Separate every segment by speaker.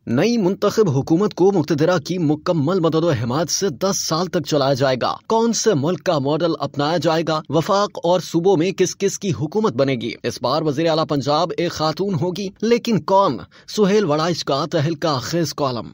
Speaker 1: नई मुंतखब हुकूमत को मुक्तदिरा की मुकम्मल मदद और हिमायत से 10 साल तक चलाया जाएगा। कौन से मुल्क का मॉडल अपनाया जाएगा, वफाक और सूबों में किस किस की हुकूमत बनेगी। इस बार वजीर आला पंजाब एक खातून होगी, लेकिन कौन? सुहेल वड़ाइच का तहलका खेज कॉलम।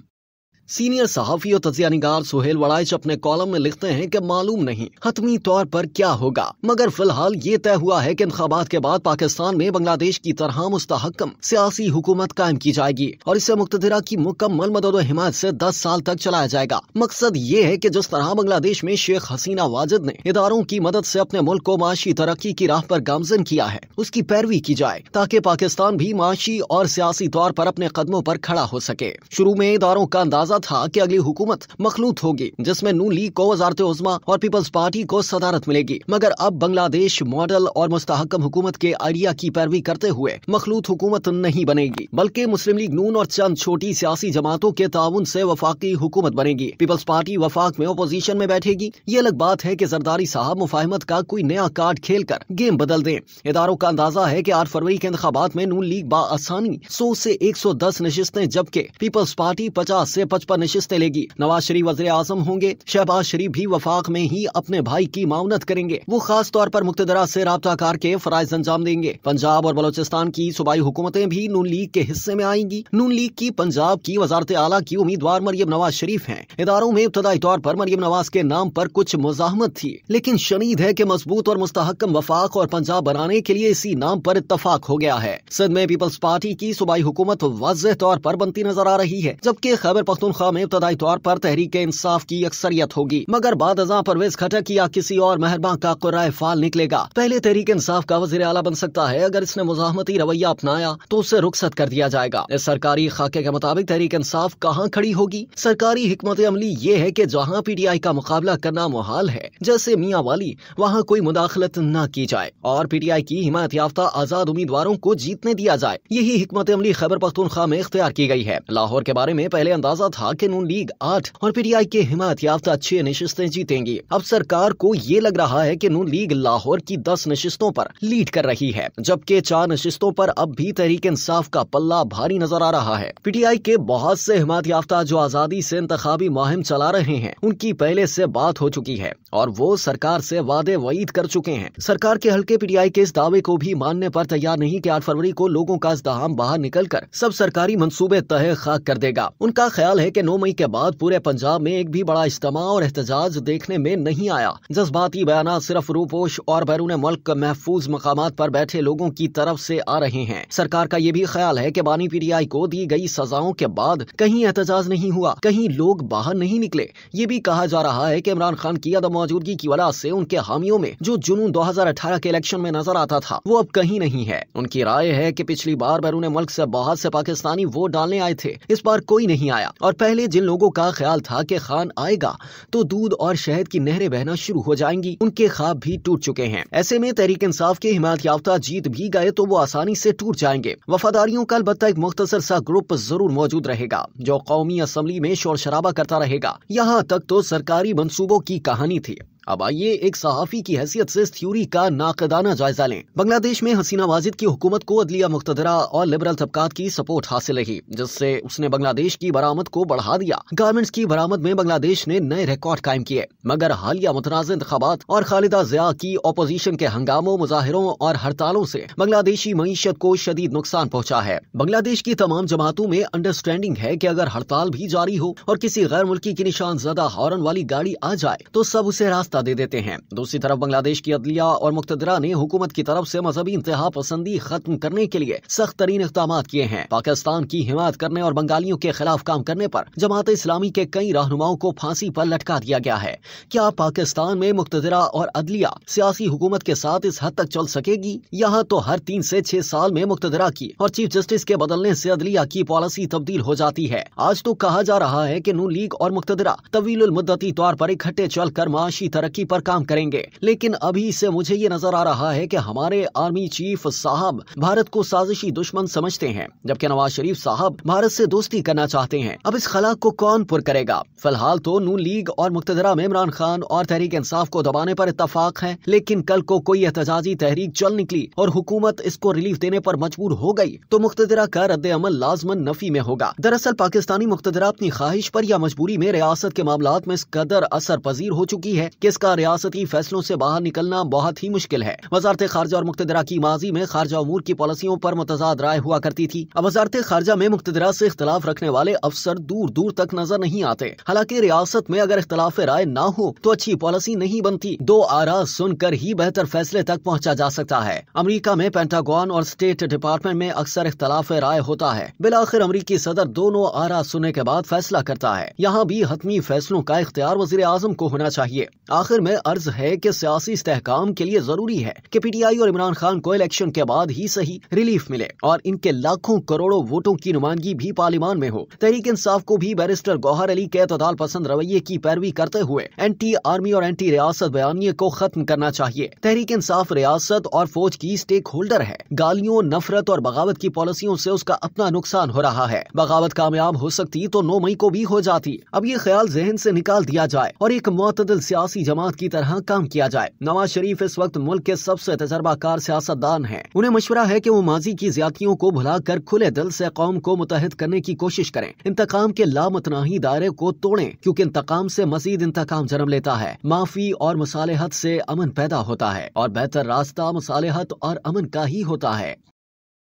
Speaker 1: सीनियर सहाफी और तजिया निगार सुहेल वड़ाइच अपने कॉलम में लिखते हैं कि मालूम नहीं हतमी तौर पर क्या होगा, मगर फिलहाल ये तय हुआ है कि इंतखाबात के बाद पाकिस्तान में बांग्लादेश की तरह मुस्तहकम सियासी हुकूमत कायम की जाएगी और इसे मुक्तदिरा की मुकम्मल मदद और हिमायत से 10 साल तक चलाया जाएगा। मकसद ये है कि जिस तरह बांग्लादेश में शेख हसीना वाजिद ने इदारों की मदद से अपने मुल्क को माशी तरक्की की राह पर गामजन किया है, उसकी पैरवी की जाए ताकि पाकिस्तान भी माशी और सियासी तौर पर अपने कदमों पर खड़ा हो सके। शुरू में इदारों का अंदाजा था कि अगली हुकूमत मखलूत होगी, जिसमें नून लीग को वजारत उज़्मा और पीपल्स पार्टी को सदारत मिलेगी, मगर अब बांग्लादेश मॉडल और मुस्तहकम हुकूमत के आइडिया की पैरवी करते हुए मखलूत हुकूमत नहीं बनेगी, बल्कि मुस्लिम लीग नून और चंद छोटी सियासी जमातों के ताउन से वफाकी हुकूमत बनेगी। पीपल्स पार्टी वफाक में अपोजिशन में बैठेगी। ये अलग बात है कि जरदारी साहब मुफाहमत का कोई नया कार्ड खेल कर गेम बदल दें। इदारों का अंदाजा है कि 8 फरवरी के इंतखाबात में नून लीग बाआसानी 100 से 110 नशिस्तें, जबकि पीपल्स पार्टी 50 से 55 नशिस्तें लेगी। नवाज शरीफ वज़ीर आज़म होंगे। शहबाज शरीफ भी वफाक में ही अपने भाई की माउनत करेंगे। वो खास तौर पर मुक्तदरा से राब्ता कार के फराइज अंजाम देंगे। पंजाब और बलोचिस्तान की सूबाई हुकूमतें भी नून लीग के हिस्से में आएंगी। नून लीग की पंजाब की वजारत आला की उम्मीदवार मरियम नवाज शरीफ हैं। इदारों में इब्तदाई तौर पर मरियम नवाज के नाम पर कुछ मुज़ाहमत थी, लेकिन शनीद है कि मजबूत और मुस्तहकम वफाक और पंजाब बनाने के लिए इसी नाम पर इत्तफाक हो गया है। सिंध में पीपल्स पार्टी की सूबाई हुकूमत वाज़ेह तौर पर बनती नजर आ रही है, जबकि खैबर पख्तूनख्वा में इब्तदाई तौर पर तहरीक इंसाफ की अक्सरियत होगी, मगर बाद अज़ां परवेज खटक या किसी और मेहरबान का कुर्राए फाल निकलेगा। पहले तहरीक इंसाफ का वज़ीर आला बन सकता है। अगर इसने मुज़ाहमती रवैया अपनाया तो उसे रुखसत कर दिया जाएगा। इस सरकारी खाके के मुताबिक तहरीक इंसाफ कहाँ खड़ी होगी? सरकारी हिकमत अमली ये है कि जहाँ PTI का मुकाबला करना मुहाल है, जैसे मियाँ वाली, वहाँ कोई मुदाखलत न की जाए और PTI की हिमायत याफ्ता आजाद उम्मीदवारों को जीतने दिया जाए। यही हिकमत अमली खैबर पख्तूनख्वा में इख्तियार की गई है। लाहौर के बारे में पहले अंदाजा था कि नून लीग 8 और PTI के हिमायत याफ्ता 6 नशिस्तें जीतेंगी। अब सरकार को ये लग रहा है कि नून लीग लाहौर की 10 नशिस्तों पर लीड कर रही है, जबकि 4 नशिस्तों पर अब भी तहरीक इंसाफ का पल्ला भारी नजर आ रहा है। PTI के बहुत से हिमायत याफ्ता जो आजादी से इंतखाबी मुहिम चला रहे हैं, उनकी पहले से बात हो चुकी है और वो सरकार से वादे वईद कर चुके हैं। सरकार के हल्के PTI के इस दावे को भी मानने पर तैयार नहीं कि 8 फरवरी को लोगों का इज़्दिहाम बाहर निकलकर सब सरकारी मंसूबे तहे खाक कर देगा। उनका ख्याल है कि 9 मई के बाद पूरे पंजाब में एक भी बड़ा इज्तिमा और एहतजाज देखने में नहीं आया। जज्बाती बयानात सिर्फ रूपोश और बैरून मुल्क महफूज मकामात पर बैठे लोगों की तरफ से आ रहे हैं। सरकार का ये भी ख्याल है कि बानी PTI को दी गई सजाओं के बाद कहीं एहतजाज नहीं हुआ, कहीं लोग बाहर नहीं निकले। ये भी कहा जा रहा है कि इमरान खान की अदम मौजूदगी की वजह से उनके हामियों में जो जुनून 2018 के इलेक्शन में नजर आता था, वो अब कहीं नहीं है। उनकी राय है कि पिछली बार बैरून मुल्क से बाहर से पाकिस्तानी वोट डालने आए थे, इस बार कोई नहीं आया और पहले जिन लोगों का ख्याल था कि खान आएगा तो दूध और शहद की नहरें बहना शुरू हो जाएंगी, उनके ख्वाब भी टूट चुके हैं। ऐसे में तहरीक इंसाफ के हिमायत याफ्ता जीत भी गए तो वो आसानी से टूट जाएंगे। वफादारियों का अलबत्ता एक मुख्तसर सा ग्रुप जरूर मौजूद रहेगा जो कौमी असम्बली में शोर शराबा करता रहेगा। यहाँ तक तो सरकारी मंसूबों की कहानी थी। अब आइए एक सहाफी की हैसियत से इस थ्योरी का नाकदाना जायजा लें। बांग्लादेश में हसीना वाजिद की हुकूमत को अदलिया, मुक्तदरा और लिबरल तबकात की सपोर्ट हासिल रही, जिससे उसने बांग्लादेश की बरामद को बढ़ा दिया। गारमेंट्स की बरामद में बांग्लादेश ने नए रिकॉर्ड कायम किए, मगर हालिया मुतनाज़ इंतखाबात और खालिदा ज़िया की अपोजिशन के हंगामों, मुजाहिरों और हड़तालों से बांग्लादेशी मईशत को शदीद नुकसान पहुंचा है। बांग्लादेश की तमाम जमातों में अंडरस्टैंडिंग है कि अगर हड़ताल भी जारी हो और किसी गैर मुल्की की निशान ज़दा हॉर्न वाली गाड़ी आ जाए तो सब उसे रास्ता दे देते हैं। दूसरी तरफ बांग्लादेश की अदलिया और मुक्तदरा ने हुकूमत की तरफ से मजहबी इंतहा पसंदी खत्म करने के लिए सख्त तरीन इक़दाम किए हैं। पाकिस्तान की हिमायत करने और बंगालियों के खिलाफ काम करने पर जमात इस्लामी के कई रहनुमाओं को फांसी पर लटका दिया गया है। क्या पाकिस्तान में मुक्तदरा और अदलिया सियासी हुकूमत के साथ इस हद तक चल सकेगी? यहाँ तो हर 3 से 6 साल में मुक्तदरा की और चीफ जस्टिस के बदलने से अदलिया की पॉलिसी तब्दील हो जाती है। आज तो कहा जा रहा है कि नून लीग और मुक्तदरा तवीलुल मुद्दती तौर पर इकट्ठे चलकर माशी तरक्की पर काम करेंगे। लेकिन अभी से मुझे ये नजर आ रहा है कि हमारे आर्मी चीफ साहब भारत को साजिशी दुश्मन समझते हैं, जबकि नवाज शरीफ साहब भारत से दोस्ती करना चाहते हैं। अब इस खला को कौन पुर करेगा? फिलहाल तो नून लीग और मुक्तदरा में इमरान खान और तहरीक इंसाफ को दबाने पर इत्तफाक है, लेकिन कल को कोई एहतजाजी तहरीक चल निकली और हुकूमत इसको रिलीफ देने पर मजबूर हो गई तो मुक्तदरा का रद्द अमल लाजमन नफी में होगा। दरअसल पाकिस्तानी मुक्तदरा अपनी ख्वाहिश पर या मजबूरी में रियासत के मामलात में इस कदर असर पजीर हो चुकी है कि इसका रियासती फैसलों से बाहर निकलना बहुत ही मुश्किल है। वजारत खारजा और मुक्तदरा की माजी में खारजा उमूर की पॉलिसियों पर मुतजाद राय हुआ करती थी। अब वजारत खारजा में मुक्तदरा से इख्तलाफ रखने वाले अफसर दूर दूर तक नजर नहीं आते। हालांकि रियासत में अगर इख्तलाफ राय ना हो तो अच्छी पॉलिसी नहीं बनती। दो आरा सुनकर ही बेहतर फैसले तक पहुंचा जा सकता है। अमेरिका में पेंटागन और स्टेट डिपार्टमेंट में अक्सर इख्तलाफ राय होता है। बिलाखिर अमेरिकी सदर दोनों आरा सुनने के बाद फैसला करता है। यहाँ भी हतमी फैसलों का इख्तियार वजीर आजम को होना चाहिए। आखिर में अर्ज है कि सियासी इस्तेहकाम के लिए जरूरी है कि पीटीआई और इमरान खान को इलेक्शन के बाद ही सही रिलीफ मिले और इनके लाखों करोड़ों वोटों की नुमाइंदगी भी पार्लियामान में हो। तहरीक इंसाफ को भी बैरिस्टर गौहर अली के एतदाल पसंद रवैये की पैरवी करते हुए एंटी आर्मी और एंटी रियासत बयानिए को खत्म करना चाहिए। तहरीक इंसाफ रियासत और फौज की स्टेक होल्डर है। गालियों, नफरत और बगावत की पॉलिसियों से उसका अपना नुकसान हो रहा है। बगावत कामयाब हो सकती तो 9 मई को भी हो जाती। अब ये ख्याल जहन से निकाल दिया जाए और एक मुअतदिल सियासी जमात की तरह काम किया जाए। नवाज शरीफ इस वक्त मुल्क के सबसे तजर्बाकार सियासतदान हैं। उन्हें मशवरा है कि वो माजी की ज्यादतियों को भुलाकर खुले दिल से कौम को मुतहद करने की कोशिश करें। इंतकाम के लामतनाही दायरे को तोड़ें, क्योंकि इंतकाम से मजीद इंतकाम जन्म लेता है। माफी और मुसालेहत से अमन पैदा होता है और बेहतर रास्ता मुसालेहत और अमन का ही होता है।